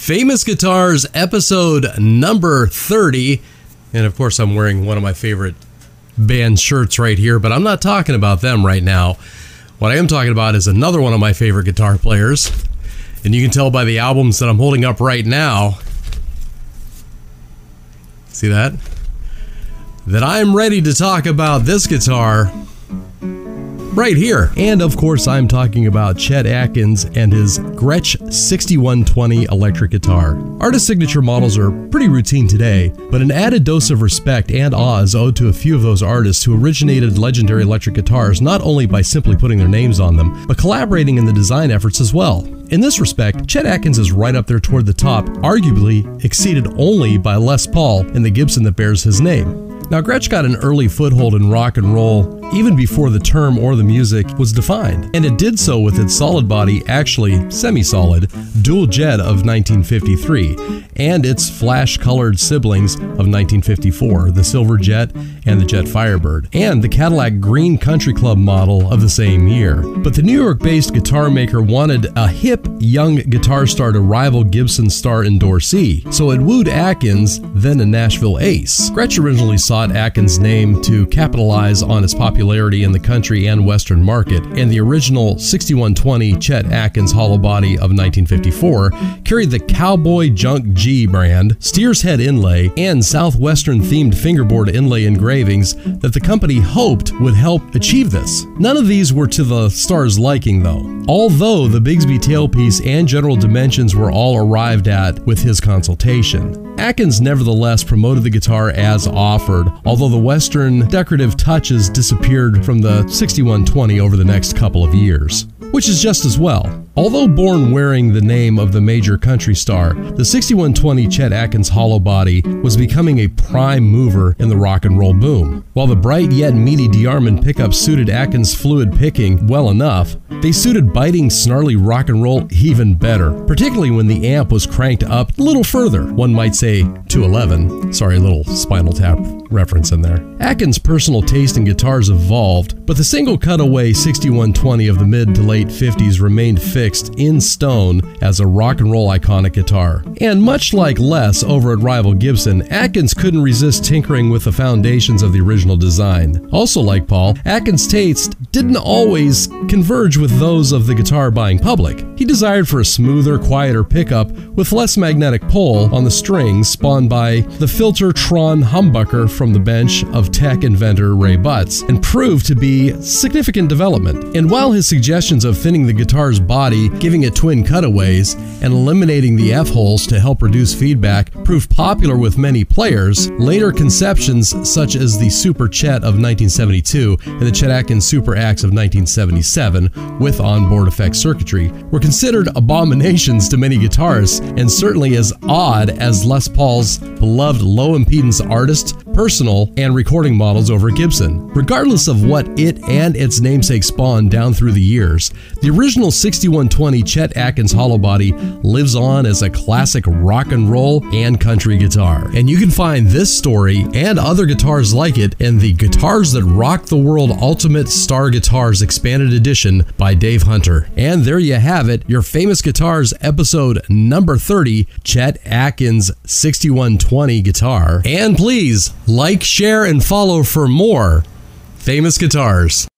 Famous Guitars, episode number 30. And of course, I'm wearing one of my favorite band shirts right here, but I'm not talking about them right now. What I am talking about is another one of my favorite guitar players. And you can tell by the albums that I'm holding up right now. See that? That I'm ready to talk about this guitar right here. And of course, I'm talking about Chet Atkins and his Gretsch 6120 electric guitar. Artist signature models are pretty routine today, but an added dose of respect and awe is owed to a few of those artists who originated legendary electric guitars not only by simply putting their names on them, but collaborating in the design efforts as well. In this respect, Chet Atkins is right up there toward the top, arguably exceeded only by Les Paul and the Gibson that bears his name. Now, Gretsch got an early foothold in rock and roll even before the term or the music was defined, and it did so with its solid body, actually semi-solid, dual jet of 1953, and its flash-colored siblings of 1954, the Silver Jet and the Jet Firebird, and the Cadillac Green Country Club model of the same year. But the New York-based guitar maker wanted a hip, young guitar star to rival Gibson star endorsee, so it wooed Atkins, then a Nashville ace. Gretsch originally sought Atkins' name to capitalize on its popularity in the country and western market, and the original 6120 Chet Atkins hollow body of 1954 carried the Cowboy Junk G brand, steer's head inlay, and southwestern themed fingerboard inlay engravings that the company hoped would help achieve this. None of these were to the star's liking though, although the Bigsby tailpiece and general dimensions were all arrived at with his consultation. Atkins nevertheless promoted the guitar as offered, although the western decorative touches disappeared from the 6120 over the next couple of years, which is just as well. Although born wearing the name of the major country star, the 6120 Chet Atkins hollow body was becoming a prime mover in the rock and roll boom. While the bright yet meaty D'Armond pickup suited Atkins' fluid picking well enough, they suited biting, snarly rock and roll even better, particularly when the amp was cranked up a little further, one might say to 11. Sorry, a little Spinal Tap reference in there. Atkins' personal taste in guitars evolved, but the single cutaway 6120 of the mid to late 50s remained fixed in stone as a rock and roll iconic guitar. And much like Les over at rival Gibson, Atkins couldn't resist tinkering with the foundations of the original design. Also like Paul, Atkins' taste didn't always converge with those of the guitar buying public. He desired for a smoother, quieter pickup with less magnetic pull on the strings spawned by the Filtertron humbucker from the bench of tech inventor Ray Butts, and proved to be significant development. And while his suggestions of thinning the guitar's body, giving it twin cutaways, and eliminating the F-holes to help reduce feedback proved popular with many players, later conceptions such as the Super Chet of 1972 and the Chet Atkins Super Axe of 1977 with onboard effect circuitry were considered abominations to many guitarists, and certainly as odd as Les Paul's beloved low-impedance artist, personal, and recording models over Gibson. Regardless of what it and its namesake spawned down through the years, the original 6120 Chet Atkins hollow body lives on as a classic rock and roll and country guitar. And you can find this story and other guitars like it in the Guitars That Rock the World Ultimate Star Guitars Expanded Edition by Dave Hunter. And there you have it, your Famous Guitars episode number 30, Chet Atkins 6120 guitar. And please like, share, and follow for more Famous Guitars.